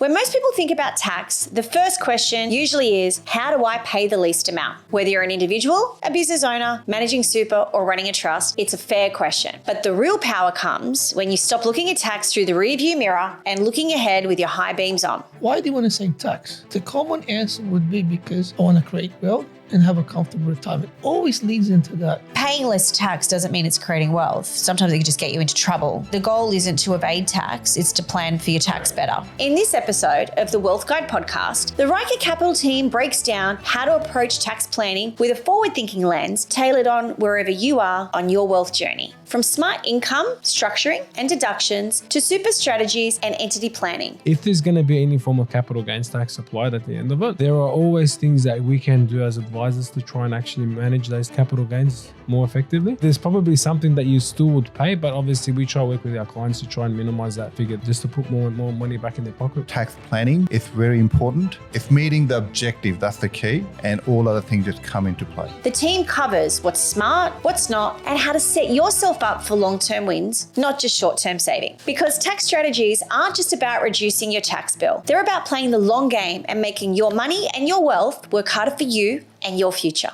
When most people think about tax, the first question usually is, how do I pay the least amount? Whether you're an individual, a business owner, managing super, or running a trust, it's a fair question. But the real power comes when you stop looking at tax through the rearview mirror and looking ahead with your high beams on. Why do you want to say tax? The common answer would be because I want to create wealth and have a comfortable retirement. Always leads into that. Paying less tax doesn't mean it's creating wealth. Sometimes it can just get you into trouble. The goal isn't to evade tax, it's to plan for your tax better. In this episode of the Wealth Guide podcast, the Ryker Capital team breaks down how to approach tax planning with a forward-thinking lens tailored on wherever you are on your wealth journey. From smart income, structuring and deductions to super strategies and entity planning. If there's going to be any form of capital gains tax applied at the end of it, there are always things that we can do as advisors to try and actually manage those capital gains more effectively. There's probably something that you still would pay, but obviously we try to work with our clients to try and minimize that figure just to put more and more money back in their pocket. Tax planning is very important. It's meeting the objective, that's the key, and all other things just come into play. The team covers what's smart, what's not, and how to set yourself up for long-term wins, not just short-term saving. Because tax strategies aren't just about reducing your tax bill. They're about playing the long game and making your money and your wealth work harder for you and your future.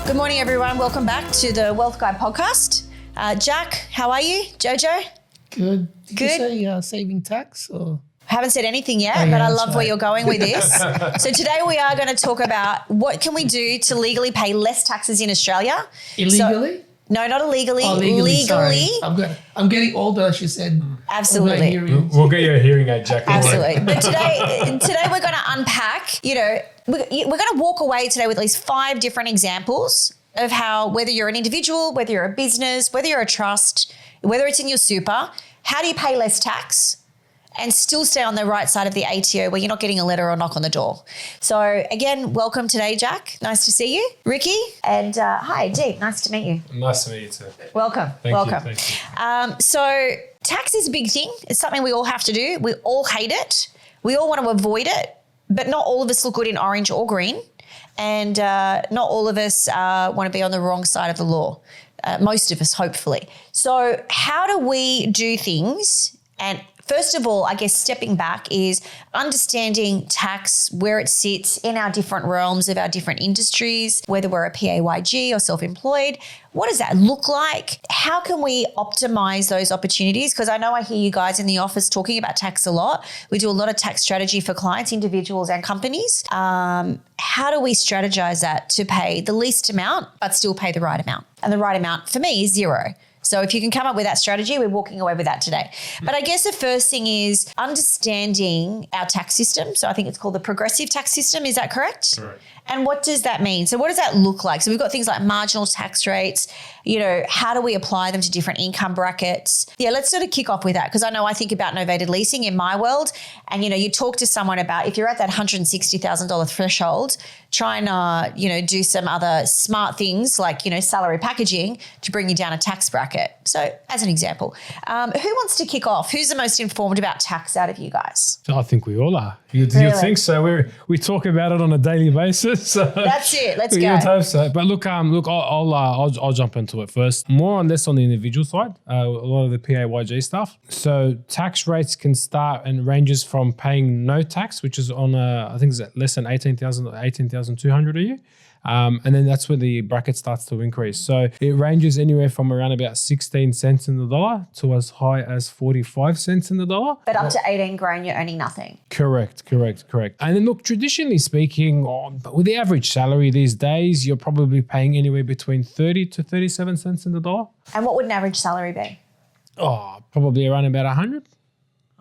Good morning, everyone. Welcome back to the Wealth Guide podcast. Jack, how are you? Jojo? Good. Did Good. you say saving tax or? Haven't said anything yet, Oh, yeah, but I that's love where right. you're going with this. So today we are going to talk about what can we do to legally pay less taxes in Australia. Illegally? No, not illegally. Oh, legally. Sorry. I'm getting older, she said. Absolutely. We'll get you a hearing aid, Jack. Absolutely. But today we're going to unpack, we're going to walk away today with at least 5 different examples of how, whether you're an individual, whether you're a business, whether you're a trust, whether it's in your super, how do you pay less tax and still stay on the right side of the ATO where you're not getting a letter or a knock on the door. So again, welcome today, Jack. Nice to see you. Ricky, and hi, Dean. Nice to meet you. Nice to meet you too. Welcome. Thank you. So tax is a big thing. It's something we all have to do. We all hate it. We all want to avoid it, but not all of us look good in orange or green. And not all of us want to be on the wrong side of the law. Most of us, hopefully. So how do we do things? And first of all, I guess stepping back is understanding tax, where it sits in our different realms of our different industries, whether we're a PAYG or self-employed. What does that look like? How can we optimize those opportunities? Because I know I hear you guys in the office talking about tax a lot. We do a lot of tax strategy for clients, individuals and companies. How do we strategize that to pay the least amount but still pay the right amount? And the right amount for me is 0. So if you can come up with that strategy, we're walking away with that today. But I guess the first thing is understanding our tax system. So I think it's called the progressive tax system. Is that correct? Correct. And what does that mean? So what does that look like? So we've got things like marginal tax rates. How do we apply them to different income brackets? Yeah, let's sort of kick off with that because I know I think about novated leasing in my world. And, you talk to someone about if you're at that $160,000 threshold, try and, do some other smart things like, salary packaging to bring you down a tax bracket. So as an example, who wants to kick off? Who's the most informed about tax out of you guys? I think we all are. You'd Really? think so. We talk about it on a daily basis. So That's it. Let's go. You'd hope so. But look, I'll jump into it first. More or less on the individual side, a lot of the PAYG stuff. So tax rates can start and ranges from paying no tax, which is on I think it's less than 18,200 a year. And then that's where the bracket starts to increase. So it ranges anywhere from around about 16 cents in the dollar to as high as 45 cents in the dollar. But up to 18 grand, you're earning nothing. Correct. And then look, traditionally speaking, with the average salary these days, you're probably paying anywhere between 30 to 37 cents in the dollar. And what would an average salary be? Oh, probably around about 100,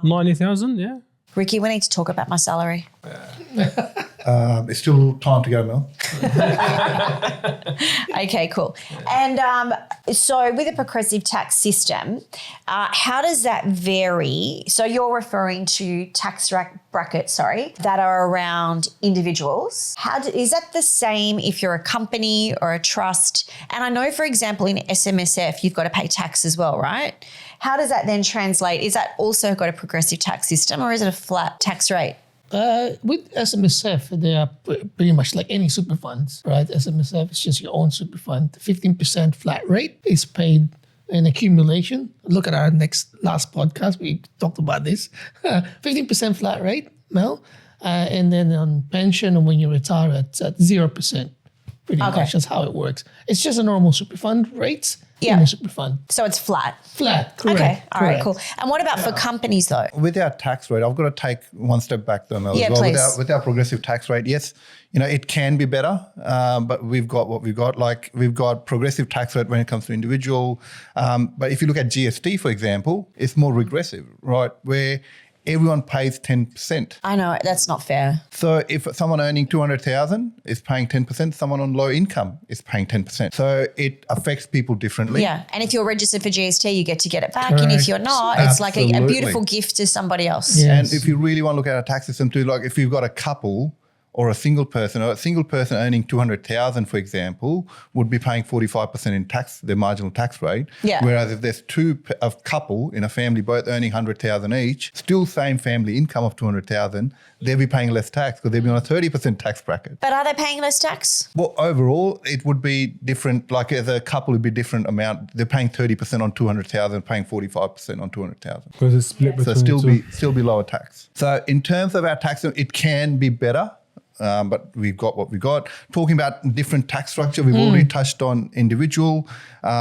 90,000, yeah. Ricky, we need to talk about my salary. It's still time to go, Mel. Okay, cool. And so with a progressive tax system, how does that vary? So you're referring to tax brackets, that are around individuals. Is that the same if you're a company or a trust? And I know, for example, in SMSF, you've got to pay tax as well, right? How does that then translate? Is that also got a progressive tax system or is it a flat tax rate? With SMSF, they are pretty much like any super funds, right? SMSF is just your own super fund. 15% flat rate is paid and accumulation. Look at our last podcast. We talked about this. 15% flat rate, Mel. And then on pension, and when you retire, it's at 0%. Pretty much that's how it works. It's just a normal super fund rates in a super fund. So it's flat. Flat, correct. Okay, all right, correct. cool. And what about for companies though? With our tax rate, I've got to take one step back though, Mel, Yeah, as well. please. With our progressive tax rate, yes, it can be better, but we've got what we've got. Like we've got progressive tax rate when it comes to individual. But if you look at GST, for example, it's more regressive, right? Where everyone pays 10%. I know, that's not fair. So if someone earning 200,000 is paying 10%, someone on low income is paying 10%. So it affects people differently. Yeah, and if you're registered for GST, you get to get it back. And if you're not, it's like a Absolutely. beautiful gift to somebody else. Yeah. And Yes. if you really want to look at our tax system too, like if you've got a couple or a single person earning 200,000, for example, would be paying 45% in tax, their marginal tax rate. Yeah. Whereas if there's a couple in a family both earning 100,000 each, still same family income of 200,000, they'll be paying less tax because they'll be on a 30% tax bracket. But are they paying less tax? Well, overall, it would be different. Like as a couple, it'd be different amount. They're paying 30% on 200,000, paying 45% on 200,000. Because it's split So between still be lower tax. So in terms of our tax, it can be better. But we've got what we got. Talking about different tax structure, we've already touched on individual.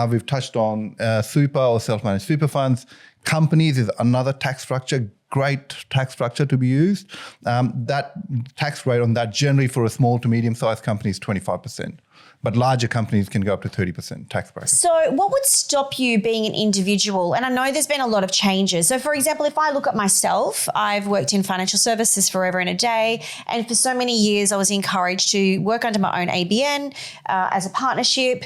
We've touched on super or self-managed super funds. Companies is another tax structure, great tax structure to be used. That tax rate on that generally for a small to medium-sized company is 25%. But larger companies can go up to 30% tax bracket. So what would stop you being an individual? And I know there's been a lot of changes. So for example, if I look at myself, I've worked in financial services forever and a day. And for so many years, I was encouraged to work under my own ABN as a partnership,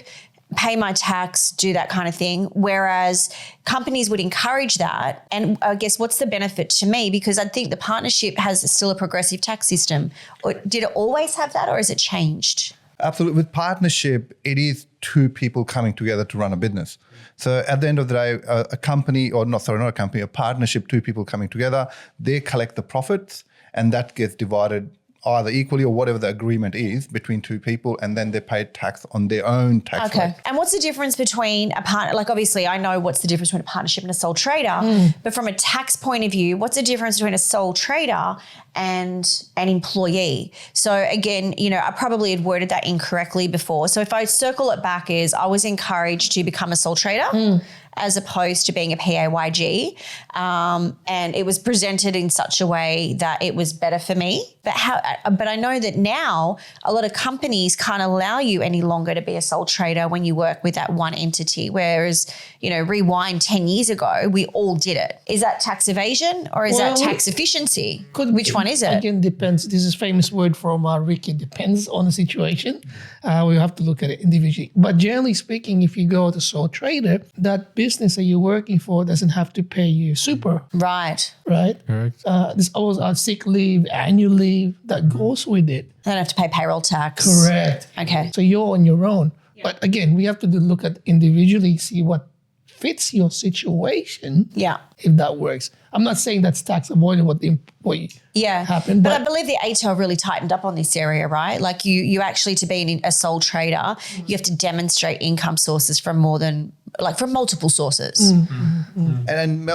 pay my tax, do that kind of thing. Whereas companies would encourage that. And I guess what's the benefit to me? Because I think the partnership has still a progressive tax system. Or did it always have that or has it changed? Absolutely. With partnership, it is two people coming together to run a business. So at the end of the day, a company, or not a company, a partnership, two people coming together, they collect the profits and that gets divided either equally or whatever the agreement is between two people, and then they pay tax on their own tax rate. And what's the difference between a partner? Like obviously I know what's the difference between a partnership and a sole trader, but from a tax point of view, what's the difference between a sole trader and an employee? So again, I probably had worded that incorrectly before. So if I circle it back is I was encouraged to become a sole trader as opposed to being a PAYG. And it was presented in such a way that it was better for me. But I know that now a lot of companies can't allow you any longer to be a sole trader when you work with that one entity. Whereas, rewind 10 years ago, we all did it. Is that tax evasion or is that tax efficiency? Which one is it? Again, depends. This is a famous word from Ricky. Depends on the situation. We have to look at it individually. But generally speaking, if you go to sole trader, that business that you're working for doesn't have to pay you super. Right. Correct. There's always a sick leave, annual leave that goes with it. They don't have to pay payroll tax. Correct. Okay. So you're on your own. Yeah. But again, we have to look at individually, see what fits your situation. Yeah. If that works. I'm not saying that's tax avoidance what the employee happened. But I believe the ATO really tightened up on this area, right? Like you actually, to be a sole trader, you have to demonstrate income sources from multiple sources. And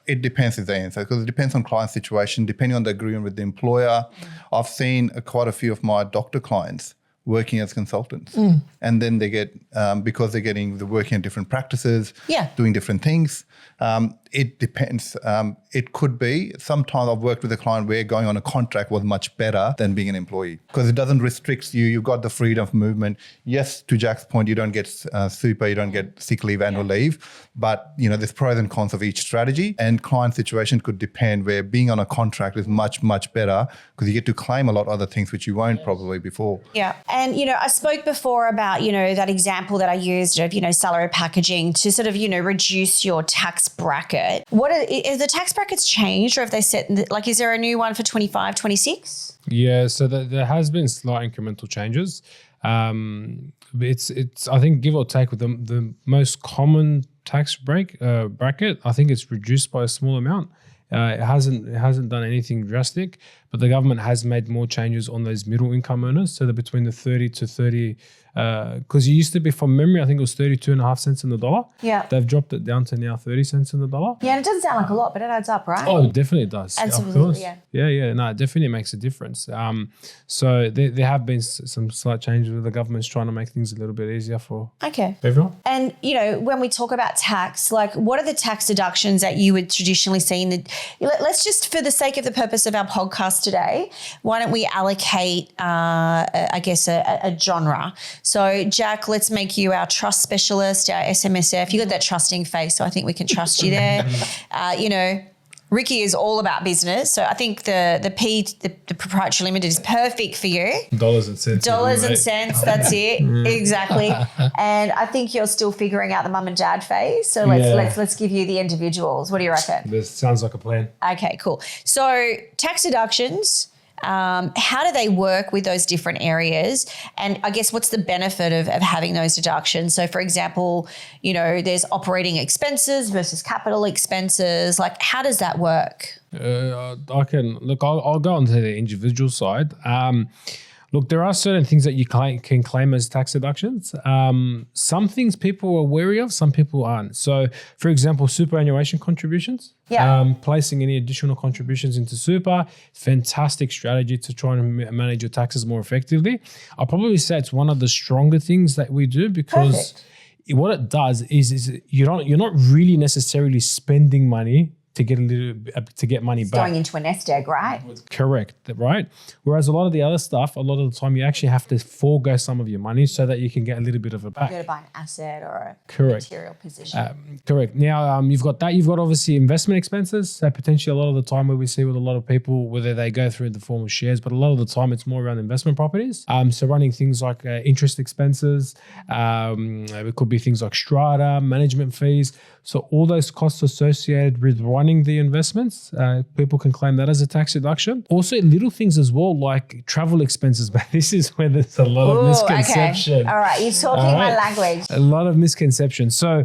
it depends is the answer because it depends on client situation, depending on the agreement with the employer. I've seen quite a few of my doctor clients working as consultants. And then they get, because they're working in different practices, doing different things. It depends. It could be, sometimes I've worked with a client where going on a contract was much better than being an employee because it doesn't restrict you. You've got the freedom of movement. Yes, to Jack's point, you don't get super, you don't get sick leave, annual leave, but there's pros and cons of each strategy, and client situation could depend where being on a contract is much, much better because you get to claim a lot of other things which you won't probably before. Yeah. And, I spoke before about, that example that I used of, salary packaging to sort of, reduce your tax bracket. Is the tax brackets changed or have they set, is there a new one for 25, 26? Yeah, so there has been slight incremental changes. It's I think, give or take, with the most common tax bracket, I think it's reduced by a small amount. It hasn't done anything drastic, but the government has made more changes on those middle income earners. So they're between the 30 to 30, because it used to be, from memory, I think it was 32.5 cents in the dollar. Yeah. They've dropped it down to now 30 cents in the dollar. Yeah, and it doesn't sound like a lot, but it adds up, right? Oh, it definitely does. Absolutely, of course. yeah. Yeah. No, it definitely makes a difference. So there have been some slight changes where the government's trying to make things a little bit easier for Okay. everyone. And, when we talk about tax, like what are the tax deductions that you would traditionally see in the, let's just, for the sake of the purpose of our podcast today, why don't we allocate, a genre? So Jack, let's make you our trust specialist, our SMSF. You got that trusting face, so I think we can trust you there. Ricky is all about business, so I think the proprietary limited is perfect for you. Dollars and cents. Dollars and cents, that's it. Exactly. And I think you're still figuring out the mum and dad phase. So let's give you the individuals. What do you reckon? This sounds like a plan. Okay, cool. So tax deductions, how do they work with those different areas? And I guess what's the benefit of having those deductions? So for example, there's operating expenses versus capital expenses. Like how does that work? I'll go on to the individual side. Look, there are certain things that you can claim as tax deductions. Some things people are wary of, some people aren't. So, for example, superannuation contributions. Yeah. Placing any additional contributions into super, fantastic strategy to try and manage your taxes more effectively. I'll probably say it's one of the stronger things that we do because what it does is you're not really necessarily spending money to get money back. Going into a nest egg, right? Correct, right? Whereas a lot of the other stuff, a lot of the time you actually have to forego some of your money so that you can get a little bit of it back. You got to buy an asset or a Correct. material position. Correct. Now, you've got that. You've got obviously investment expenses. So potentially a lot of the time where we see with a lot of people, whether they go through the form of shares, but a lot of the time it's more around investment properties. So running things like interest expenses. It could be things like strata, management fees. So all those costs associated with running the investments, people can claim that as a tax deduction. Also little things as well, like travel expenses, but this is where there's a lot of misconception. Okay. All right, you're talking my language. A lot of misconception. So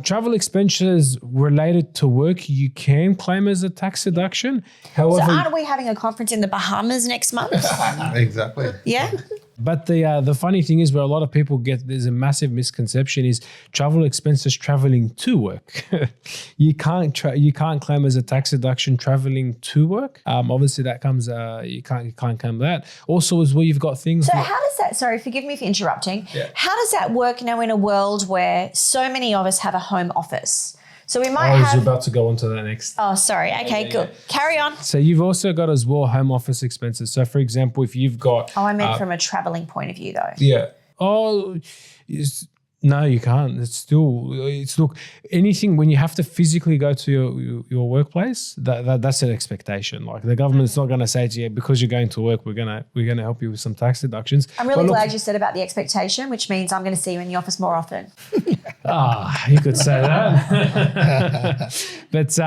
travel expenses related to work, you can claim as a tax deduction. However, So aren't we having a conference in the Bahamas next month? Exactly. Yeah? but the funny thing is where a lot of people there's a massive misconception is travel expenses traveling to work. You can't claim as a tax deduction traveling to work. Obviously that comes, you can't claim that. Also as well, you've got things. So how does that, sorry, forgive me for interrupting. Yeah. How does that work now in a world where so many of us have a home office? So we might I was have. about to go on to that next. Oh, sorry. Okay, good. Carry on. So you've also got as well home office expenses. So for example, if you've got. Oh, I meant from a traveling point of view though. Yeah. Oh, no, you can't. It's look, anything when you have to physically go to your workplace, that's an expectation. Like the government's not going to say to you, because you're going to work, we're gonna help you with some tax deductions. I'm really glad you said about the expectation, which means I'm going to see you in the office more often. You could say that. But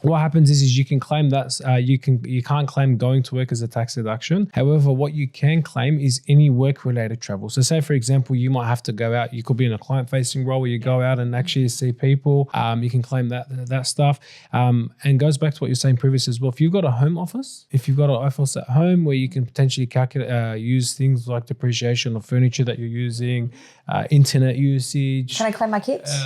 what happens is you can claim that you can't claim going to work as a tax deduction. However, what you can claim is any work-related travel. So say, for example, you might have to go out. You could be in a client-facing role where you go out and actually see people. You can claim that stuff. And goes back to what you're saying previously as well. If you've got a home office, if you've got an office at home where you can potentially calculate, use things like depreciation of furniture that you're using, internet usage. Can I claim my kits?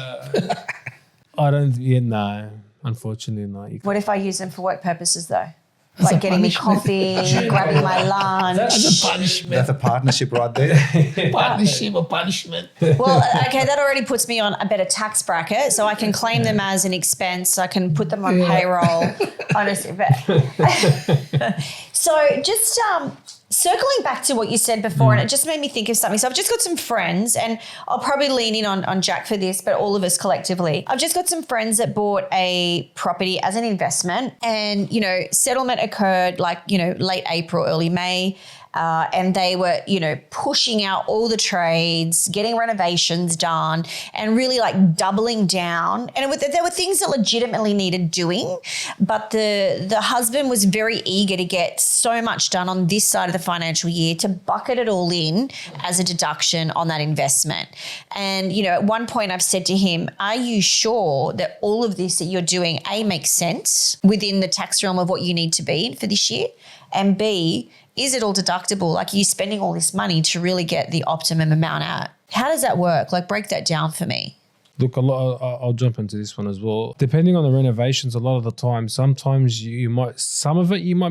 No. Unfortunately not. What if I use them for work purposes though? Like getting me coffee, grabbing my lunch. That's a punishment. That's a partnership right there. Partnership or punishment. Well, okay, that already puts me on a better tax bracket, so I can claim them as an expense. I can put them on payroll, honestly. But so just circling back to what you said before, and it just made me think of something. So I've just got some friends, and I'll probably lean in on Jack for this, but all of us collectively. I've just got some friends that bought a property as an investment, and, settlement occurred late April, early May. and they were, pushing out all the trades, getting renovations done, and really like doubling down. And there were things that legitimately needed doing, but the husband was very eager to get so much done on this side of the financial year to bucket it all in as a deduction on that investment. And, at one point I've said to him, are you sure that all of this that you're doing, A, makes sense within the tax realm of what you need to be in for this year? And B, is it all deductible? Like, are you spending all this money to really get the optimum amount out? How does that work? Like, break that down for me. Look, I'll jump into this one as well. Depending on the renovations, a lot of the time, sometimes you might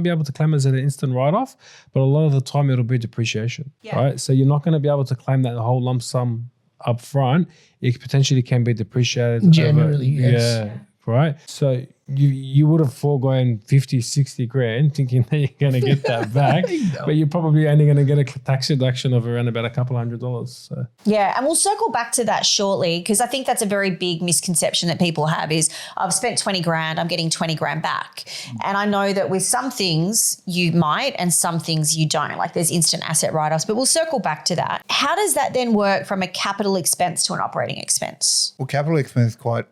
be able to claim as an instant write-off, but a lot of the time it'll be depreciation, right? So you're not going to be able to claim that whole lump sum up front. It potentially can be depreciated. Generally, yes. Yeah, right? So you would have foregone 50, 60 grand thinking that you're going to get that back, but you're probably only going to get a tax deduction of around about $200. So. Yeah, and we'll circle back to that shortly, because I think that's a very big misconception that people have is, I've spent 20 grand, I'm getting 20 grand back. And I know that with some things you might and some things you don't, like there's instant asset write-offs, but we'll circle back to that. How does that then work from a capital expense to an operating expense? Well, capital expense is quite...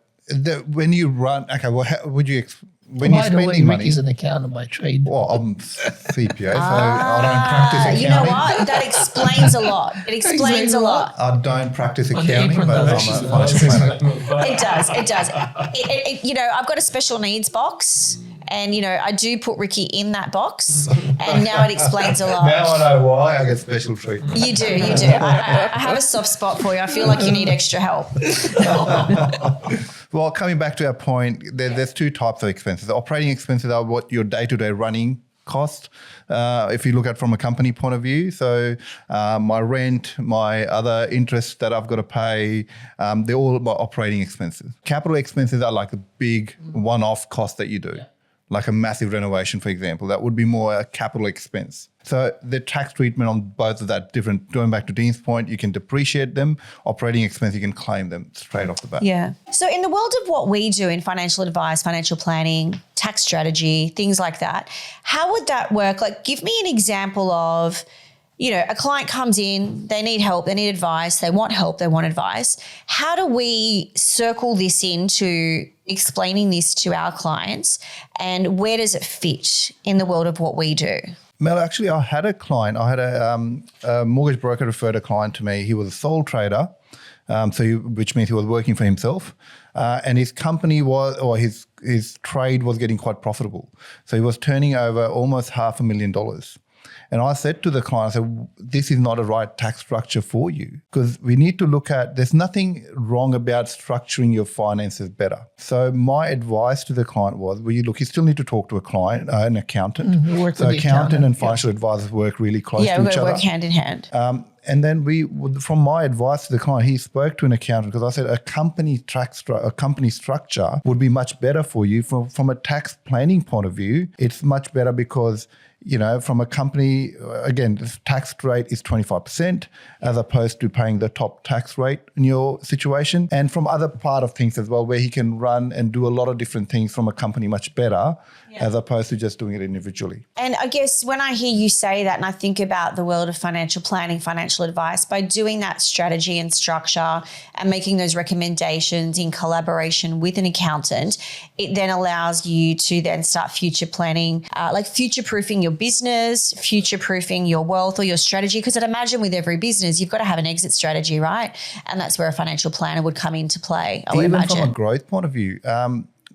when you run... Okay, well, how would you... When you're By the way, spending money... Ricky's an accountant by trade. Well, I'm CPA, so I don't practice accounting. You know what? That explains a lot. It explains a lot. I don't practice On the accounting, apron but I'm directions, a financial planner. It does. I've got a special needs box, and, I do put Ricky in that box, and now it explains a lot. Now I know why I get special treatment. You do. I have a soft spot for you. I feel like you need extra help. Well, coming back to our point, there's two types of expenses. The operating expenses are what your day-to-day running cost, if you look at from a company point of view. So my rent, my other interests that I've got to pay, they're all my operating expenses. Capital expenses are like a big one-off cost that you do. Yeah. Like a massive renovation, for example, that would be more a capital expense. So the tax treatment on both of that different. Going back to Dean's point, you can depreciate them. Operating expense, you can claim them straight off the bat. Yeah. So in the world of what we do in financial advice, financial planning, tax strategy, things like that, how would that work? Like, give me an example of, a client comes in, they need help, they need advice, they want help, they want advice. How do we circle this into explaining this to our clients, and where does it fit in the world of what we do? Mel, actually, I had a client. I had a mortgage broker referred a client to me. He was a sole trader, which means he was working for himself, and his company his trade was getting quite profitable. So he was turning over almost $500,000. And I said to the client, this is not a right tax structure for you, because we need to look at, there's nothing wrong about structuring your finances better. So my advice to the client was, you still need to talk to a client, an accountant. So accountant and financial advisors work really close to each other. Yeah, we work hand in hand. And then from my advice to the client, he spoke to an accountant, because I said a company structure would be much better for you from a tax planning point of view. It's much better because, from a company, again, the tax rate is 25% as opposed to paying the top tax rate in your situation. And from other part of things as well, where he can run and do a lot of different things from a company much better as opposed to just doing it individually. And I guess when I hear you say that and I think about the world of financial planning, financial advice, by doing that strategy and structure and making those recommendations in collaboration with an accountant, it then allows you to then start future planning, like future-proofing your business, future-proofing your wealth or your strategy. Because I'd imagine with every business, you've got to have an exit strategy, right? And that's where a financial planner would come into play, I would imagine. Even from a growth point of view,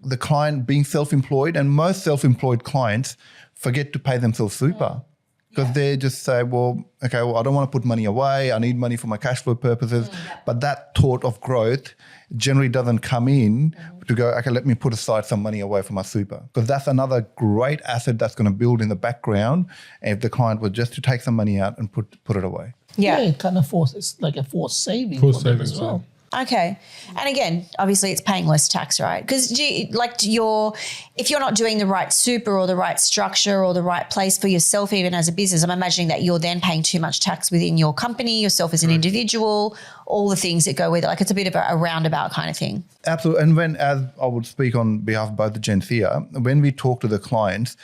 the client being self-employed, and most self-employed clients forget to pay themselves super. Because they just say, I don't want to put money away. I need money for my cash flow purposes. But that thought of growth generally doesn't come in to go, okay, let me put aside some money away for my super. Because that's another great asset that's going to build in the background if the client was just to take some money out and put it away. Yeah, it kind of it's like a forced saving for them as well. Okay. And again, obviously it's paying less tax, right? Because if you're not doing the right super or the right structure or the right place for yourself, even as a business, I'm imagining that you're then paying too much tax within your company, yourself as an individual, all the things that go with it. Like it's a bit of a roundabout kind of thing. Absolutely. And as I would speak on behalf of both the gents here, when we talk to the clients,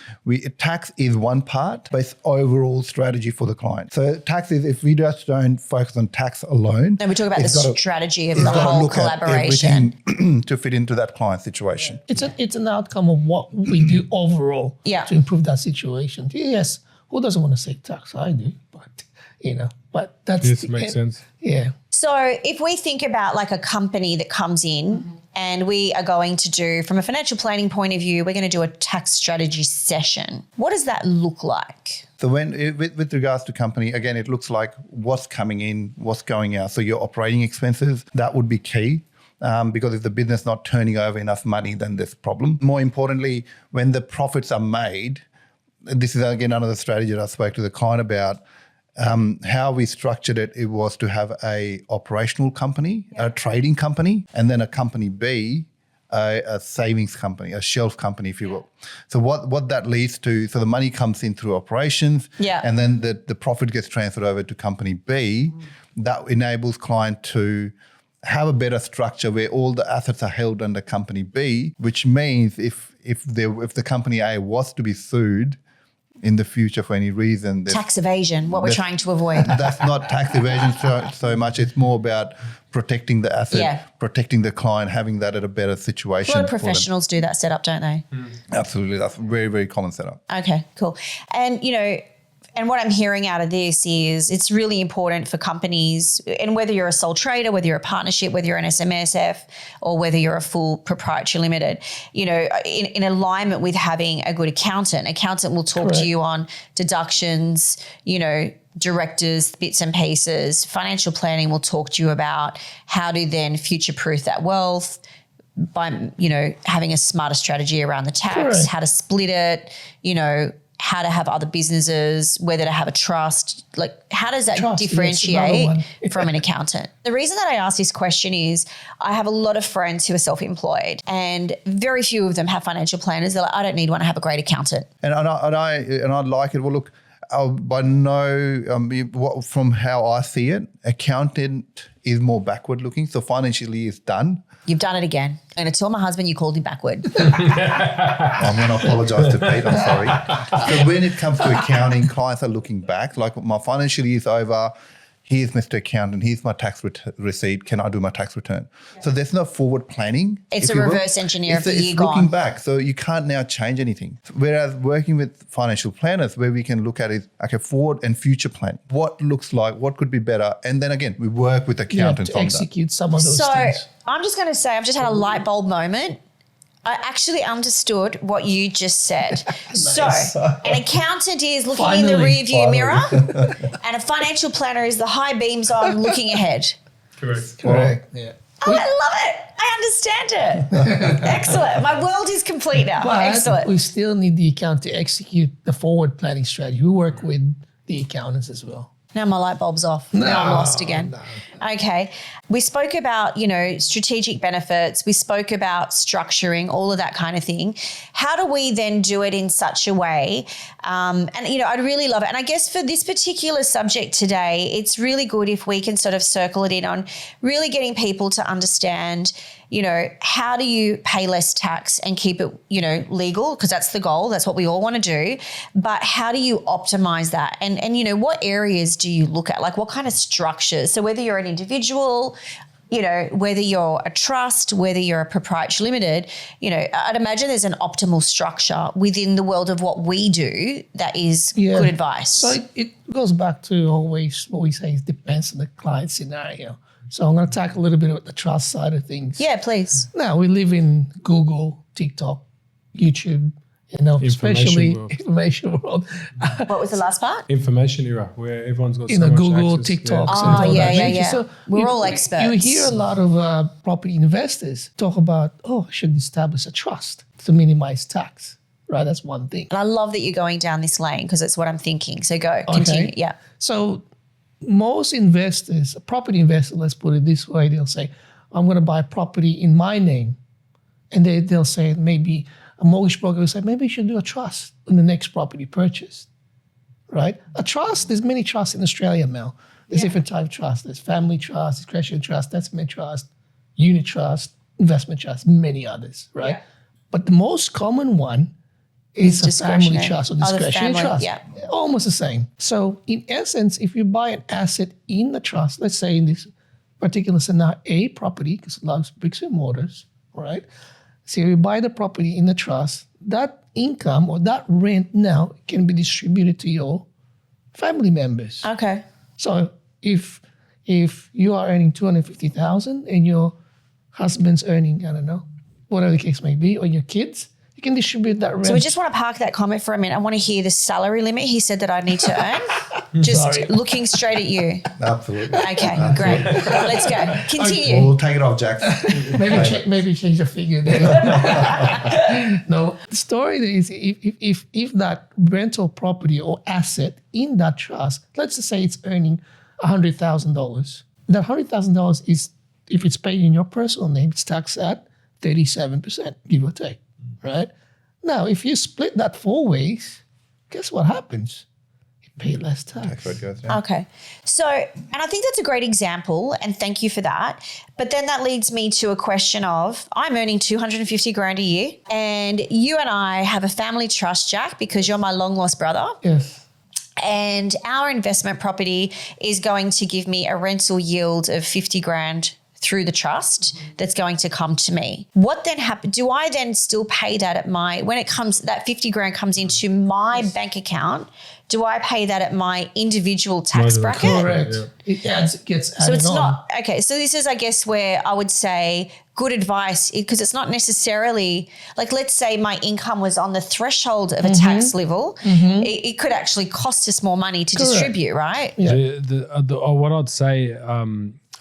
tax is one part, but it's overall strategy for the client. So tax is, if we just don't focus on tax alone. And we talk about the strategy of the whole collaboration to fit into that client situation. It's an outcome of what we do overall to improve that situation. Yes, who doesn't want to save tax? I do, but that's This makes sense. Yeah. So if we think about like a company that comes in and we are going to do, from a financial planning point of view, we're going to do a tax strategy session. What does that look like? So with regards to company, again, it looks like what's coming in, what's going out. So your operating expenses, that would be key. Because if the business not turning over enough money, then there's a problem. More importantly, when the profits are made, this is again another strategy that I spoke to the client about. How we structured it was to have a operational company, a trading company, and then a company B, a savings company, a shelf company, if you will. So what that leads to, so the money comes in through operations, and then the profit gets transferred over to company B. That enables client to have a better structure where all the assets are held under company B, which means if the company A was to be sued in the future for any reason. Tax evasion, what we're trying to avoid. That's not tax evasion so much. It's more about protecting the asset, protecting the client, having that at a better situation. A lot of professionals do that setup, don't they? Absolutely. That's a very, very common setup. Okay, cool. And, and what I'm hearing out of this is it's really important for companies, and whether you're a sole trader, whether you're a partnership, whether you're an SMSF, or whether you're a full proprietary limited, in alignment with having a good accountant. Accountant will talk to you on deductions, directors, bits and pieces. Financial planning will talk to you about how to then future-proof that wealth by, having a smarter strategy around the tax, how to split it, how to have other businesses, whether to have a trust, like how does that differentiate from an accountant? The reason that I ask this question is I have a lot of friends who are self-employed and very few of them have financial planners. They're like, I don't need one, I have a great accountant. And I like it. Well, look, from how I see it, accountant is more backward looking. So financially is done. You've done it again. I'm going to tell my husband you called him backward. I'm going to apologise to Pete. I'm sorry. So when it comes to accounting, clients are looking back. Like my financial year is over. Here's Mr. Accountant. Here's my tax receipt. Can I do my tax return? Yeah. So there's no forward planning. It's a reverse engineer of the year gone. It's looking back. So you can't now change anything. Whereas working with financial planners, where we can look at it like a forward and future plan. What looks like, what could be better. And then again, we work with accountants on that. Execute some of those things. So I'm just going to say I've just had a light bulb moment. I actually understood what you just said. Nice. So an accountant is looking in the rear view mirror and a financial planner is the high beams on looking ahead. Correct. Yeah. Oh, I love it. I understand it. Excellent. My world is complete now. But excellent. We still need the accountant to execute the forward planning strategy. We work with the accountants as well. Now my light bulb's off. Now I'm lost again. Okay. We spoke about, strategic benefits. We spoke about structuring, all of that kind of thing. How do we then do it in such a way? I'd really love it. And I guess for this particular subject today, it's really good if we can sort of circle it in on really getting people to understand, how do you pay less tax and keep it, legal? Because that's the goal. That's what we all want to do. But how do you optimize that? And what areas do you look at? Like what kind of structures? So whether you're an individual, whether you're a trust, whether you're a proprietary limited, I'd imagine there's an optimal structure within the world of what we do that is good advice. So it goes back to always what we say is depends on the client scenario. So I'm going to talk a little bit about the trust side of things. Yeah, please. Now, we live in Google, TikTok, YouTube, especially information world. What was the last part? Information era, where everyone's got so much Google, access. TikTok. Yeah. So we're all experts. You hear a lot of property investors talk about, I should establish a trust to minimize tax. Right, that's one thing. And I love that you're going down this lane because it's what I'm thinking. So go, continue. Yeah. So most investors, a property investor, let's put it this way, they'll say, I'm going to buy property in my name. And they'll say maybe a mortgage broker will say, maybe you should do a trust on the next property purchase, right? A trust, there's many trusts in Australia, Mel. There's different types of trust. There's family trust, discretionary trust, testament trust, unit trust, investment trust, many others, right? Yeah. But the most common one is a family discretionary. trust or Oh, the discretionary family, trust. yeah. Almost the same. So in essence, if you buy an asset in the trust, let's say in this particular scenario, a property, because it loves bricks and mortars, right? So you buy the property in the trust, that income or that rent now can be distributed to your family members. Okay. So if you are earning $250,000 and your husband's earning, I don't know, whatever the case may be, or your kids, you can distribute that rent. So we just want to park that comment for a minute. I want to hear the salary limit he said that I need to earn. Just Sorry. looking straight at you. Absolutely. Okay, great. Let's go. Continue. We'll take it off, Jack. maybe change the figure there. No, the story is if that rental property or asset in that trust, let's just say it's earning $100,000. That $100,000 is, if it's paid in your personal name, it's taxed at 37%, give or take, right? Now, if you split that 4 ways, guess what happens? You pay less tax. Tax rate goes down. Okay. So, and I think that's a great example, and thank you for that. But then that leads me to a question of, I'm earning 250 grand a year, and you and I have a family trust, Jack, because you're my long lost brother. Yes. And our investment property is going to give me a rental yield of 50 grand through the trust that's going to come to me. What then happens? Do I then still pay that at when it comes, that 50 grand comes into my bank account, do I pay that at my individual tax bracket? Correct. It gets added So it's on. not, okay, so this is, I guess, where I would say good advice, because it's not necessarily, like, let's say my income was on the threshold of a tax level, it could actually cost us more money to distribute, right? Yeah. What I'd say,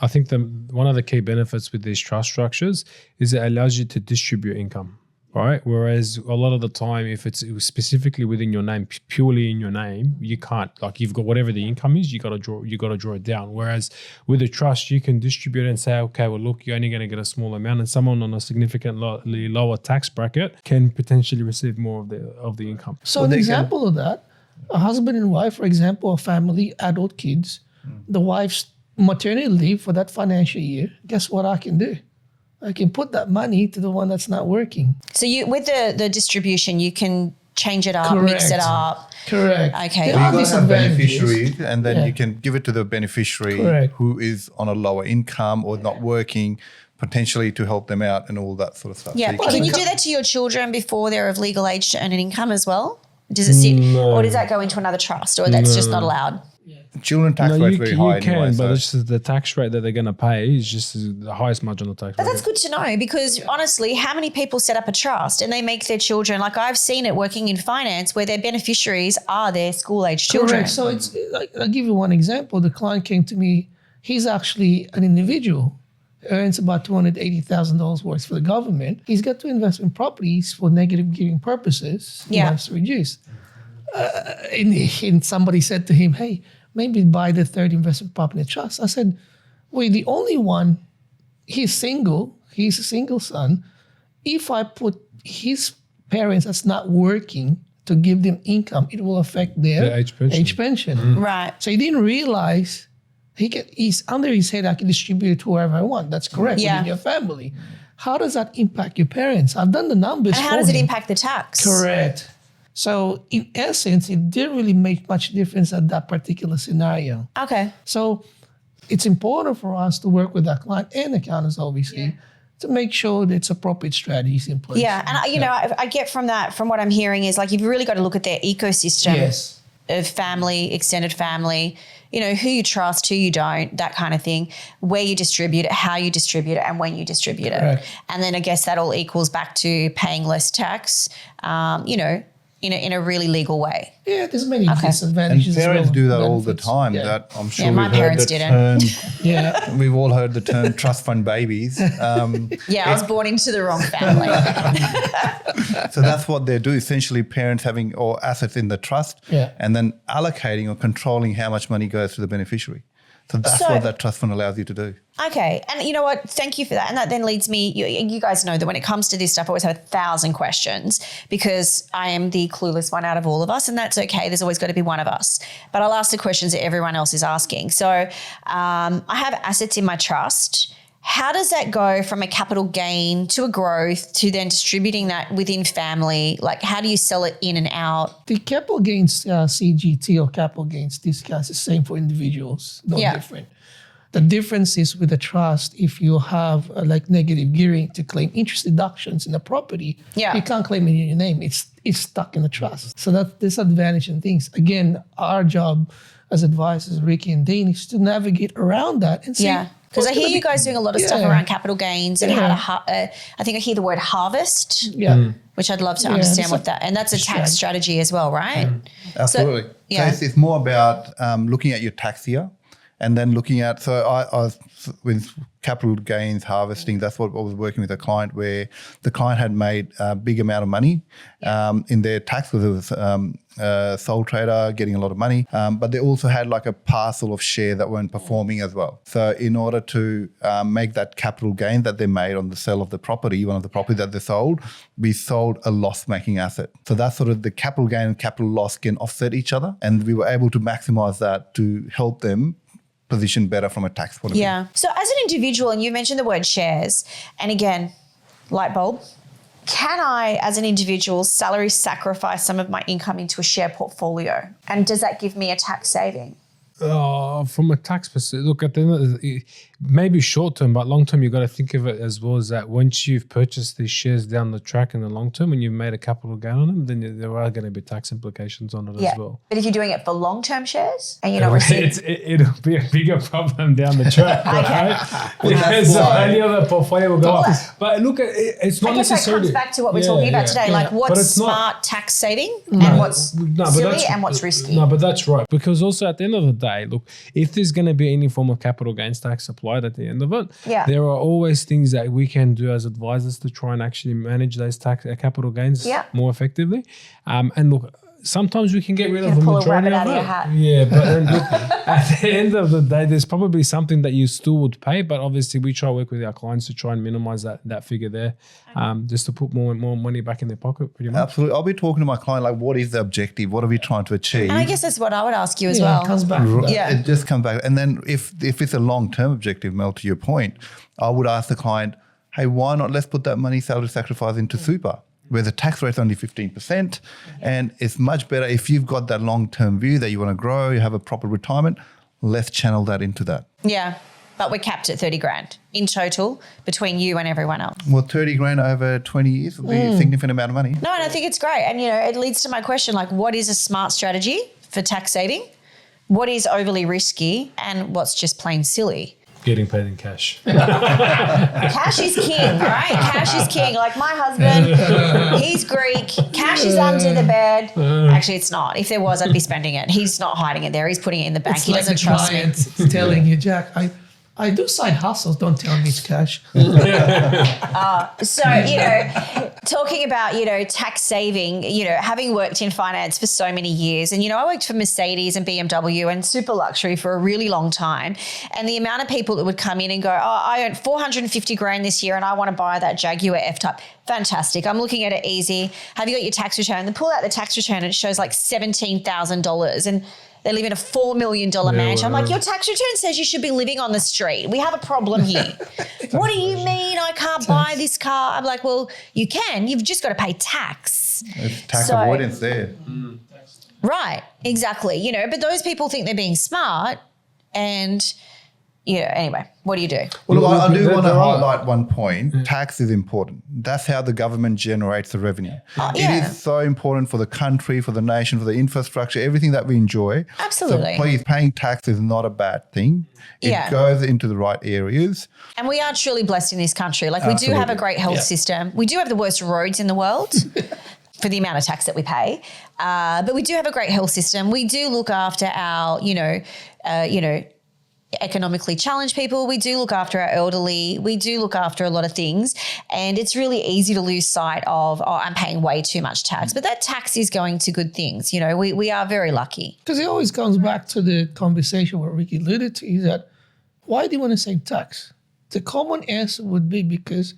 I think one of the key benefits with these trust structures is it allows you to distribute income, right? Whereas a lot of the time, if it's specifically within your name, purely in your name, you can't, like, you've got whatever the income is, you got to draw it down. Whereas with a trust, you can distribute it and say, okay, well, look, you're only going to get a small amount, and someone on a significantly lower tax bracket can potentially receive more of the income. So an example of that, a husband and wife, for example, a family, adult kids, the wife's maternity leave for that financial year, guess what I can do? I can put that money to the one that's not working. So you, with the distribution, you can change it up, mix it up. Correct. Okay. There are You got to have disadvantages. beneficiaries, and then you can give it to the beneficiary Correct. who is on a lower income or not working, potentially to help them out and all that sort of stuff. Yeah. So But can you do that to your children before they're of legal age to earn an income as well? Does it sit, or does that go into another trust, or that's just not allowed? children tax No, rate you very can, high you can, anyway. but So. it's just the tax rate that they're going to pay is just the highest marginal tax But rate. that's good to know, because honestly, how many people set up a trust and they make their children, like I've seen it working in finance, where their beneficiaries are their school-age children. Correct. So it's like, I'll give you one example. The client came to me. He's actually an individual, earns about $280,000 worth for the government. He's got 2 investment properties for negative giving purposes. He Yeah. wants to reduce. And somebody said to him, hey, maybe buy the 3rd investment property trust. I said, well, the only one, he's single, he's a single son. If I put his parents that's not working to give them income, it will affect their age pension. Right. So he didn't realize he's under his head, I can distribute it to whoever I want. That's correct, Yeah. within your family. How does that impact your parents? I've done the numbers And how for does it him. impact the tax? Correct. So in essence, it didn't really make much difference at that particular scenario. Okay. So it's important for us to work with our client and accountants, obviously, to make sure that it's appropriate strategies in place. Yeah. And, I get from that, from what I'm hearing, is like you've really got to look at their ecosystem Yes. of family, extended family, who you trust, who you don't, that kind of thing, where you distribute it, how you distribute it, and when you distribute Correct. it. And then I guess that all equals back to paying less tax, in a really legal way. Yeah, there's many And disadvantages as parents well. do that all the Benefits. time. Yeah. That I'm sure Yeah, my we've heard parents the didn't. term. Yeah. We've all heard the term trust fund babies. Yeah, I was born into the wrong family. So that's what they do. Essentially, parents having all assets in the trust, Yeah. and then allocating or controlling how much money goes to the beneficiary. So that's So- what that trust fund allows you to do. Okay. And you know what? Thank you for that. And that then leads me, you guys know that when it comes to this stuff, I always have 1,000 questions because I am the clueless one out of all of us, and that's okay. There's always got to be one of us. But I'll ask the questions that everyone else is asking. So I have assets in my trust. How does that go from a capital gain to a growth to then distributing that within family? Like, how do you sell it in and out? The capital gains CGT or capital gains discount is the same for individuals, no different. The difference is with the trust, if you have like negative gearing to claim interest deductions in the property, you can't claim it in your name. It's stuck in the trust. So that's disadvantage and things. Again, our job as advisors, Ricky and Dean, is to navigate around that and see. Because I hear you guys doing a lot of stuff around capital gains and how to, I think I hear the word harvest, which I'd love to understand what that, and that's a tax strategy as well, right? Absolutely. So it's more about looking at your tax year and then looking at, so I was with capital gains harvesting, that's what I was working with a client where the client had made a big amount of money in their tax because it was a sole trader getting a lot of money, but they also had like a parcel of share that weren't performing as well. So in order to make that capital gain that they made on the sale of the property, one of the property that they sold, we sold a loss-making asset. So that's sort of the capital gain and capital loss can offset each other, and we were able to maximize that to help them position better from a tax point of view. Yeah. So as an individual, and you mentioned the word shares, and again, light bulb, can I, as an individual, salary sacrifice some of my income into a share portfolio? And does that give me a tax saving? From a tax perspective, look, at the end of the, maybe short term, but long term, you've got to think of it as well as that once you've purchased these shares down the track in the long term and you've made a capital gain on them, then there are going to be tax implications on it as well. But if you're doing it for long-term shares and you're not receiving... It'll be a bigger problem down the track, right? Because any other portfolio will go up. But look, it's not necessarily... that comes back to what we're talking about today, like what's smart tax saving and what's silly and what's risky. No, but that's right. Because also at the end of the day, look, if there's going to be any form of capital gains tax applied at the end of it, there are always things that we can do as advisors to try and actually manage those capital gains more effectively. And look, sometimes we can get rid of the majority of it. Yeah, but then look, at the end of the day, there's probably something that you still would pay, but obviously we try to work with our clients to try and minimize that figure there, just to put more money back in their pocket pretty much. Absolutely. I'll be talking to my client like, what is the objective? What are we trying to achieve? And I guess that's what I would ask you as well. It comes back. It just comes back. And then if it's a long-term objective, Mel, to your point, I would ask the client, hey, why not let's put that money salary sacrifice into super, where the tax rate's only 15%, and it's much better if you've got that long-term view that you want to grow, you have a proper retirement, let's channel that into that. Yeah, but we're capped at 30 grand in total between you and everyone else. Well, 30 grand over 20 years would be a significant amount of money. No, and I think it's great. And, it leads to my question, like, what is a smart strategy for tax saving? What is overly risky and what's just plain silly? Getting paid in cash. Cash is king, right? Cash is king. Like my husband, he's Greek. Cash is under the bed. Actually, it's not. If there was, I'd be spending it. He's not hiding it there. He's putting it in the bank. He doesn't trust me. It's telling you, Jack, I do side hustles. Don't tell me it's cash. So, talking about, tax saving, having worked in finance for so many years, and, I worked for Mercedes and BMW and super luxury for a really long time. And the amount of people that would come in and go, I earned 450 grand this year and I want to buy that Jaguar F-Type. Fantastic. I'm looking at it easy. Have you got your tax return? They pull out the tax return and it shows like $17,000. And they live in a $4 million mansion. I'm like, your tax return says you should be living on the street. We have a problem here. What do you mean I can't buy this car? I'm like, well, you can. You've just got to pay tax. There's tax avoidance there. Right, exactly. But those people think they're being smart and... anyway, what do you do? Well, I do want to highlight one point. Tax is important. That's how the government generates the revenue. It is so important for the country, for the nation, for the infrastructure, everything that we enjoy. Absolutely. So please, paying tax is not a bad thing. It goes into the right areas. And we are truly blessed in this country. Like we do have a great health system. We do have the worst roads in the world. For the amount of tax that we pay. But we do have a great health system. We do look after our, economically challenged people. We do look after our elderly. We do look after a lot of things. And it's really easy to lose sight of, I'm paying way too much tax. But that tax is going to good things. We are very lucky. Because it always comes back to the conversation where Ricky alluded to, is that Why do you want to save tax? The common answer would be because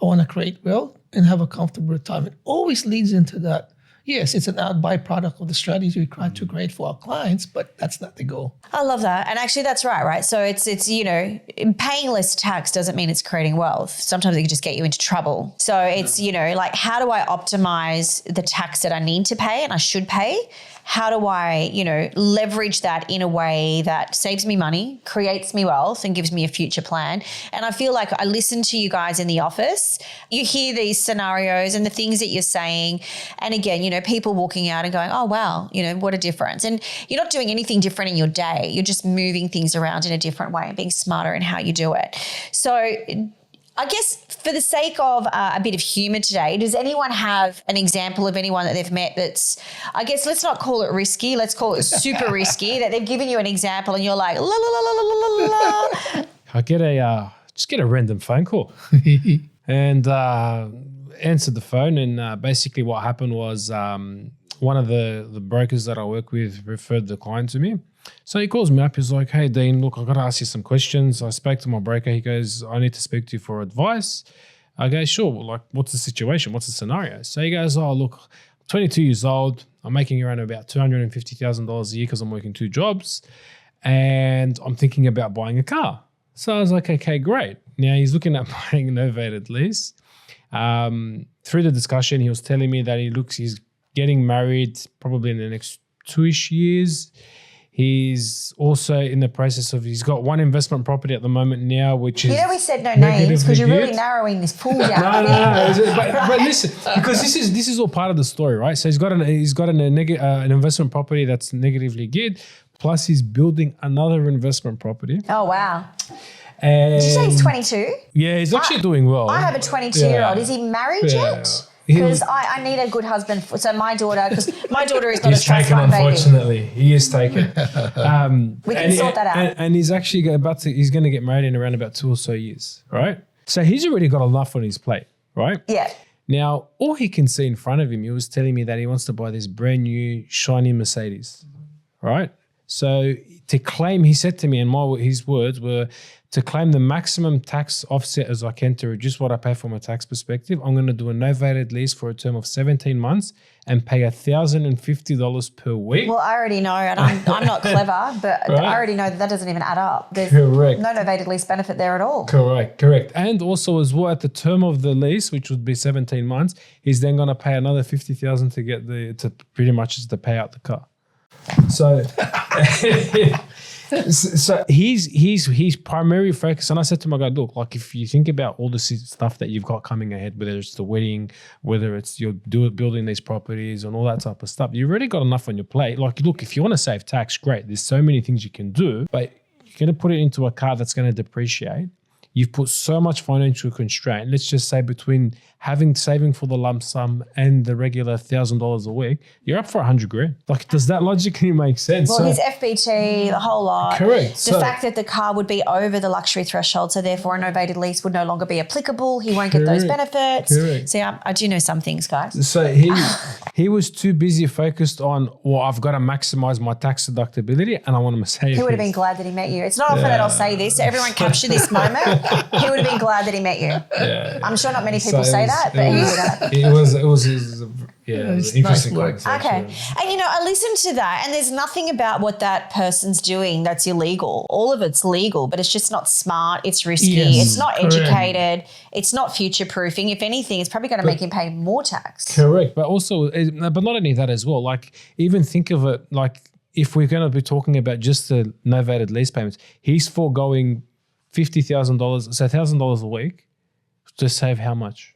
I want to create wealth and have a comfortable retirement. Always leads into that. Yes, it's an byproduct of the strategies we try to create for our clients, but that's not the goal. I love that. And actually that's right? So it's paying less tax doesn't mean it's creating wealth. Sometimes it can just get you into trouble. So it's, like, how do I optimize the tax that I need to pay and I should pay? How do I, leverage that in a way that saves me money, creates me wealth, and gives me a future plan? And I feel like I listen to you guys in the office. You hear these scenarios and the things that you're saying. And again, people walking out and going, oh, wow, what a difference. And you're not doing anything different in your day. You're just moving things around in a different way and being smarter in how you do it. So I guess for the sake of a bit of humour today, does anyone have an example of anyone that they've met that's, I guess let's not call it risky, let's call it super risky, that they've given you an example and you're like, la, la, la, la, la, la, la. I get a random phone call and answered the phone, and basically what happened was one of the brokers that I work with referred the client to me. So he calls me up. He's like, hey, Dean, look, I've got to ask you some questions. I spoke to my broker. He goes, I need to speak to you for advice. I go, sure. Like, what's the situation? What's the scenario? So he goes, oh, look, I'm 22 years old. I'm making around about $250,000 a year because I'm working 2 jobs. And I'm thinking about buying a car. So I was like, okay, great. Now he's looking at buying a novated lease. Through the discussion, he was telling me that he's getting married probably in the next 2-ish years. He's also in the process of, he's got one investment property at the moment now, which is... we said no names because you're really narrowing this pool down. No. But listen, because this is all part of the story, right? So he's got an investment property that's negatively geared, plus he's building another investment property. Oh, wow. And did you say he's 22? Yeah, he's actually doing well. I have a 22-year-old. Is he married yet? Because I need a good husband. So my daughter is not a trust fund baby. Unfortunately, he is taken. We can sort that out. And he's actually he's going to get married in around about 2 or so years, right? So he's already got enough on his plate, right? Yeah. Now, all he can see in front of him, he was telling me that he wants to buy this brand new shiny Mercedes, right? So he said to me, and his words were, to claim the maximum tax offset as I can to reduce what I pay from a tax perspective, I'm going to do a novated lease for a term of 17 months and pay $1,050 per week. Well, I already know, and I'm not clever, but right? I already know that doesn't even add up. There's Correct. No novated lease benefit there at all. Correct. And also as well, at the term of the lease, which would be 17 months, he's then going to pay another $50,000 to pretty much just to pay out the car. So... So he's primary focus, and I said to him, I go, look, like if you think about all the stuff that you've got coming ahead, whether it's the wedding, whether it's you're building these properties and all that type of stuff, you've already got enough on your plate. Like, look, if you want to save tax, great. There's so many things you can do, but you're going to put it into a car that's going to depreciate. You've put so much financial constraint. Let's just say between saving for the lump sum and the regular $1,000 a week, you're up for $100,000. Like, does that logically make sense? Well, his FBT, the whole lot. Correct. The fact that the car would be over the luxury threshold, so therefore a novated lease would no longer be applicable. He won't get those benefits. Correct. See, I do know some things, guys. So he was too busy focused on, well, I've got to maximize my tax deductibility and I want to Mercedes. He would have been glad that he met you. It's not often that I'll say this, so everyone capture this moment. He would have been glad that he met you. Yeah. I'm sure not many people say that, but he would have. It was an interesting conversation. Okay. And, I listened to that, and there's nothing about what that person's doing that's illegal. All of it's legal, but it's just not smart. It's risky. Yes, it's not correct. Educated. It's not future-proofing. If anything, it's probably going to make him pay more tax. Correct. But also, but not only that as well, like even think of it like if we're going to be talking about just the novated lease payments, he's foregoing $50,000, so $1,000 a week to save how much?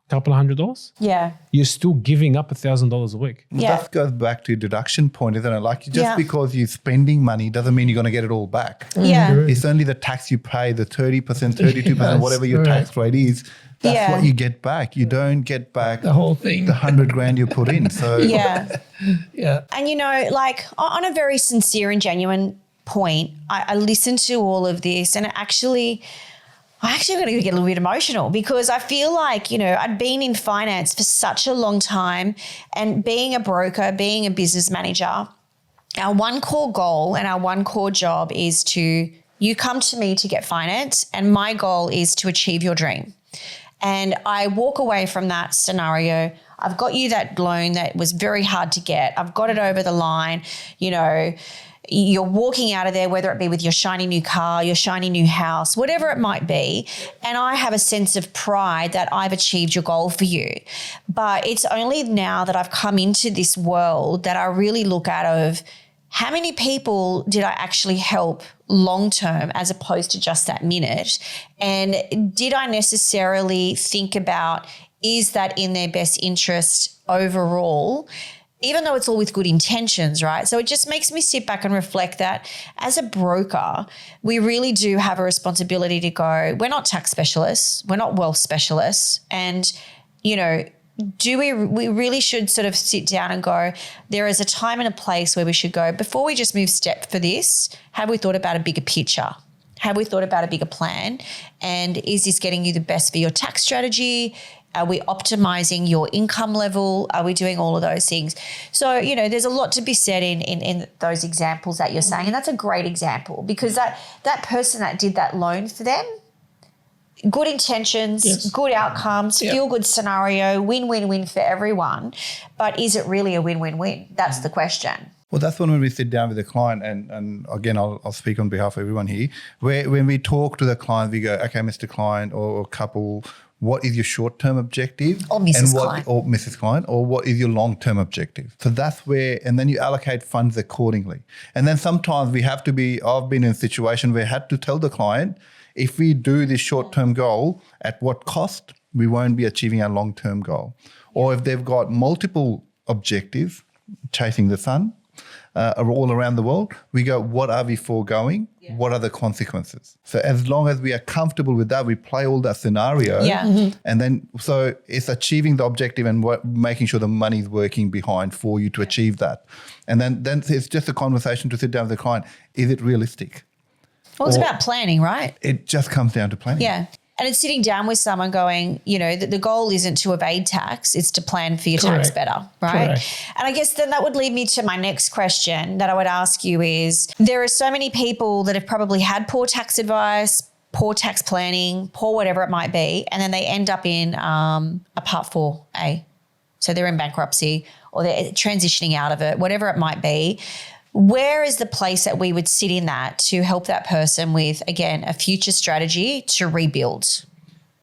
Couple of $100? Yeah. You're still giving up $1,000 a week. Yeah. That goes back to deduction point, isn't it? Like just because you're spending money doesn't mean you're going to get it all back. Yeah. It's only the tax you pay, the 30%, 32%, whatever your tax rate is. That's what you get back. You don't get back The whole thing. the $100,000 you put in. So Yeah. Yeah. And, like on a very sincere and genuine point, I listened to all of this, and I actually going to get a little bit emotional because I feel like, I'd been in finance for such a long time, and being a broker, being a business manager, our one core goal and our one core job is to You come to me to get finance, and my goal is to achieve your dream. And I walk away from that scenario. I've got you that loan that was very hard to get. I've got it over the line. You know, you're walking out of there, whether it be with your shiny new car, your shiny new house, whatever it might be. And I have a sense of pride that I've achieved your goal for you. But it's only now that I've come into this world that I really look at of how many people did I actually help long term as opposed to just that minute? And did I necessarily think about, is that in their best interest overall? Even though it's all with good intentions, right? So it just makes me sit back and reflect that as a broker, we really do have a responsibility to go, we're not tax specialists, we're not wealth specialists. And, you know, we really should sort of sit down and go, there is a time and a place where we should go, before we just move step for this, have we thought about a bigger picture? Have we thought about a bigger plan? And is this getting you the best for your tax strategy? Are we optimizing your income level? Are we doing all of those things? So, you know, there's a lot to be said in those examples that you're saying. And that's a great example, because that person that did that loan for them, good intentions, good outcomes, feel good scenario, win-win-win for everyone. But is it really a win-win-win? That's the question. Well, that's when we sit down with the client, and again, I'll speak on behalf of everyone here, where when we talk to the client, we go, okay, Mr. Client or couple, what is your short-term objective? Or Mrs. Client. Or Mrs. Client, or what is your long-term objective? So that's where, and then you allocate funds accordingly. And then sometimes we have to be, I've been in a situation where I had to tell the client, if we do this short-term goal, at what cost, we won't be achieving our long-term goal. Or if they've got multiple objectives, chasing the sun, all around the world, we go, what are we foregoing? Yeah. What are the consequences? So as long as we are comfortable with that, we play all that scenario. Yeah. Mm-hmm. And then, so it's achieving the objective and making sure the money is working behind for you to achieve that. And then it's just a conversation to sit down with the client. Is it realistic? Well, it's about planning, right? It just comes down to planning. Yeah. And it's sitting down with someone going, you know, the goal isn't to evade tax, it's to plan for your tax better, right? Correct. And I guess then that would lead me to my next question that I would ask you is, there are so many people that have probably had poor tax advice, poor tax planning, poor whatever it might be, and then they end up in a Part 4A. So they're in bankruptcy or they're transitioning out of it, whatever it might be. Where is the place that we would sit in that to help that person with, again, a future strategy to rebuild?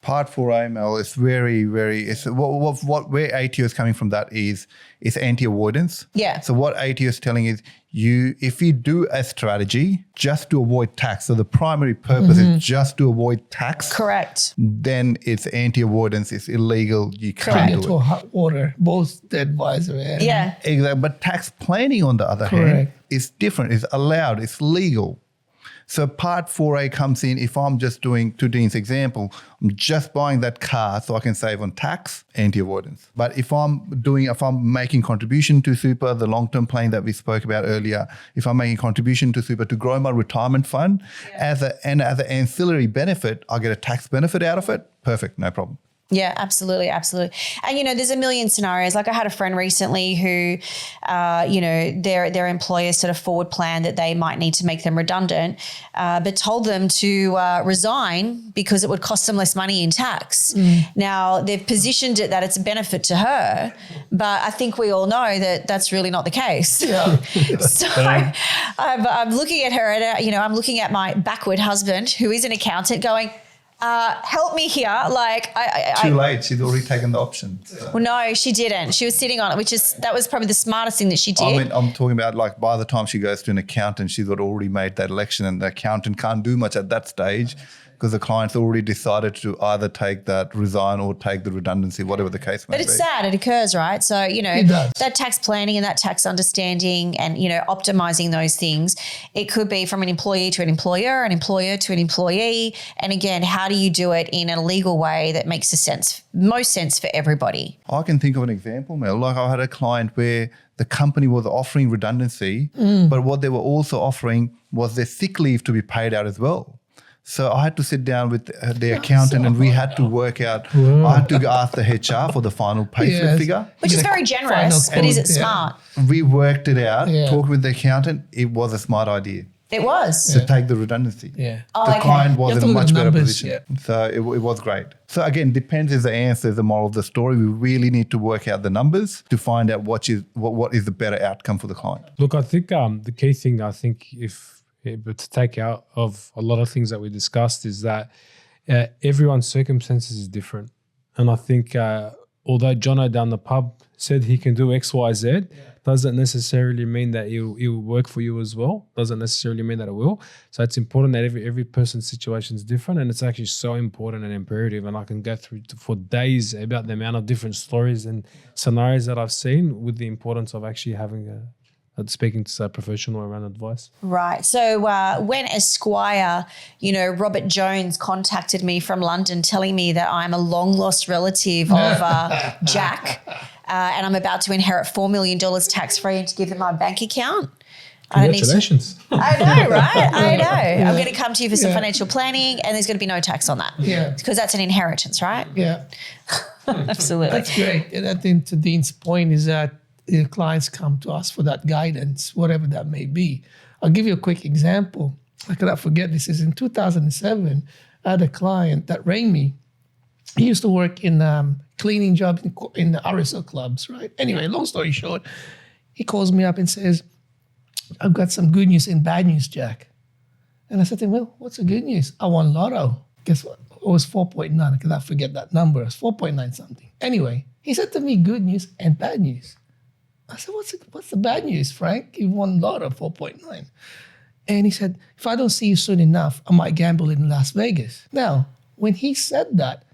Part 4A, Mel, is very, very, where ATO is coming from that is anti-avoidance. Yeah. So what ATO is telling is if you do a strategy just to avoid tax, so the primary purpose is just to avoid tax. Correct. Then it's anti-avoidance, it's illegal, you can't Get do to it. hot water, both the advisor and Exactly. But tax planning, on the other hand, is different. It's allowed. It's legal. So Part 4A comes in if I'm just doing, to Dean's example, I'm just buying that car so I can save on tax, anti-avoidance. But if I'm making contribution to super, the long-term planning that we spoke about earlier, if I'm making contribution to super to grow my retirement fund, as an ancillary benefit, I get a tax benefit out of it, perfect, no problem. Yeah, absolutely, absolutely. And, you know, there's a million scenarios. Like I had a friend recently who, you know, their employer sort of forward planned that they might need to make them redundant, but told them to resign because it would cost them less money in tax. Now, they've positioned it that it's a benefit to her, but I think we all know that that's really not the case. Yeah. So I'm looking at her, and, you know, I'm looking at my backward husband who is an accountant going, help me here. Like Too late. She's already taken the option. So. Well, no, she didn't. She was sitting on it, that was probably the smartest thing that she did. I mean, I'm talking about like by the time she goes to an accountant, she's already made that election, and the accountant can't do much at that stage because the client's already decided to either take that resign or take the redundancy, whatever the case may be. But it's sad. It occurs, right? So, you know, that tax planning and that tax understanding and, you know, optimizing those things, it could be from an employee to an employer, an employer to an employee. And again, how do you do it in a legal way that makes most sense for everybody? I can think of an example, Mel. Like I had a client where the company was offering redundancy, but what they were also offering was their sick leave to be paid out as well. So I had to sit down with the accountant and we had to work out, I had to ask the HR for the final pay slip figure. Which is very generous, but is it smart? We worked it out, talked with the accountant. It was a smart idea. It was. to take the redundancy. Yeah. Oh, The okay. client was You have in to a look at much better numbers, position. So it was great. So again, depends is the answer, is the moral of the story. We really need to work out the numbers to find out what is the better outcome for the client. Look, I think the key thing, but to take out of a lot of things that we discussed is that everyone's circumstances is different. And I think although Jono down the pub said he can do X, Y, Z, doesn't necessarily mean that it will work for you as well. Doesn't necessarily mean that it will. So it's important that every person's situation is different, and it's actually so important and imperative. And I can go through for days about the amount of different stories and scenarios that I've seen with the importance of actually having speaking to a professional around advice. Right. So when Esquire, Robert Jones contacted me from London telling me that I'm a long lost relative of Jack and I'm about to inherit $4 million tax-free and to give him my bank account. Congratulations. I know, right? I know. I'm going to come to you for some financial planning and there's going to be no tax on that. Yeah. Because that's an inheritance, right? Yeah. Absolutely. That's great. And I think to Dean's point is that clients come to us for that guidance, whatever that may be. I'll give you a quick example. I cannot forget this. Is in 2007, I had a client that Regmi. He used to work in cleaning jobs in the RSL clubs, right? Anyway, long story short, he calls me up and says, I've got some good news and bad news, Jack. And I said to him, well, what's the good news? I won lotto. Guess what? It was 4.9. I cannot forget that number. It was 4.9 something. Anyway, he said to me, good news and bad news. I said, what's the bad news, Frank? You won lotto 4.9. And he said, if I don't see you soon enough, I might gamble in Las Vegas. Now, when he said that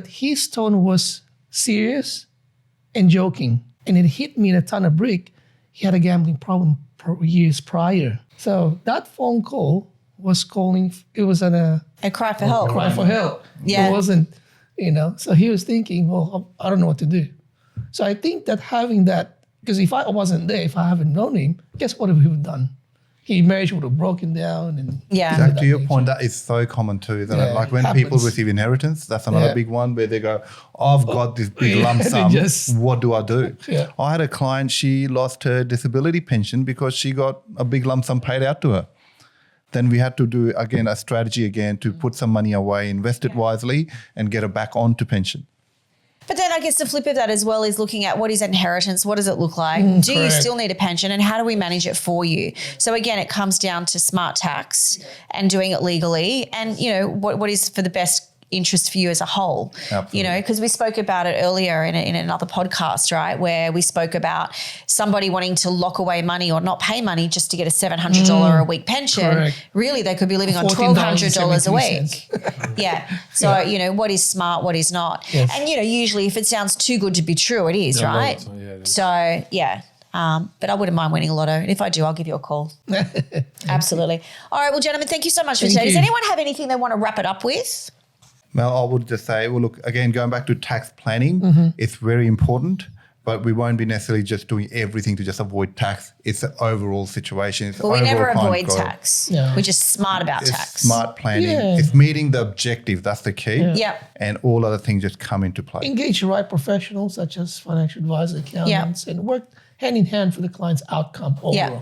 his tone was serious and joking, and it hit me in a ton of brick. He had a gambling problem years prior. So that phone call was calling, it was a cry for help. Cry for help. Yeah. It wasn't, so he was thinking, well, I don't know what to do. So I think that having that, because if I wasn't there, if I haven't known him, guess what we would have done? His marriage would have broken down. And Exactly, to your point, that is so common too, isn't it? Like when people receive inheritance, that's another big one where they go, I've got this big lump sum, what do I do? Yeah. I had a client, she lost her disability pension because she got a big lump sum paid out to her. Then we had to do, again, a strategy to put some money away, invest it wisely and get her back onto pension. But then I guess the flip of that as well is looking at what is inheritance, what does it look like? Do you still need a pension and how do we manage it for you? So again, it comes down to smart tax and doing it legally and, what is for the best interest for you as a whole. Absolutely. Because we spoke about it earlier in another podcast, right, where we spoke about somebody wanting to lock away money or not pay money just to get a $700 a week pension. Correct. Really, they could be living on $1,200 a week. Yeah. So, what is smart, what is not. Yes. And, usually if it sounds too good to be true, it is, right? So, yeah. But I wouldn't mind winning a lotto. And if I do, I'll give you a call. Absolutely. All right. Well, gentlemen, thank you so much for today. Does anyone have anything they want to wrap it up with? Well, I would just say, look, again, going back to tax planning, it's very important, but we won't be necessarily just doing everything to just avoid tax. It's an overall situation. It's we never avoid goal. tax. Yeah. We're just smart about It's tax. smart planning. Yeah. It's meeting the objective. That's the key. Yep. And all other things just come into play. Engage the right professionals such as financial advisors, accountants, and work hand in hand for the client's outcome overall. Yeah.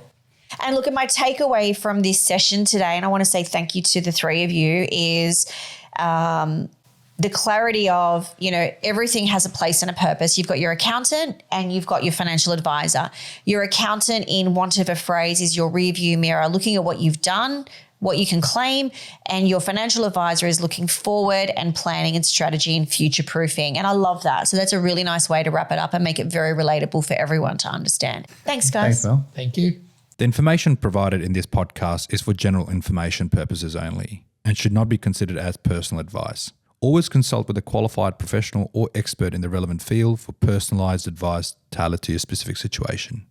And look, at my takeaway from this session today, and I want to say thank you to the three of you, is the clarity of, everything has a place and a purpose. You've got your accountant and you've got your financial advisor. Your accountant, in want of a phrase, is your rearview mirror, looking at what you've done, what you can claim, and your financial advisor is looking forward and planning and strategy and future-proofing. And I love that. So that's a really nice way to wrap it up and make it very relatable for everyone to understand. Thanks, guys. Thanks, Mel. Thank you. The information provided in this podcast is for general information purposes only and should not be considered as personal advice. Always consult with a qualified professional or expert in the relevant field for personalised advice tailored to your specific situation.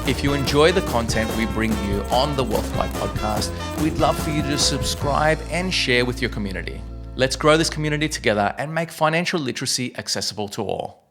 If you enjoy the content we bring you on the Wealthby podcast, we'd love for you to subscribe and share with your community. Let's grow this community together and make financial literacy accessible to all.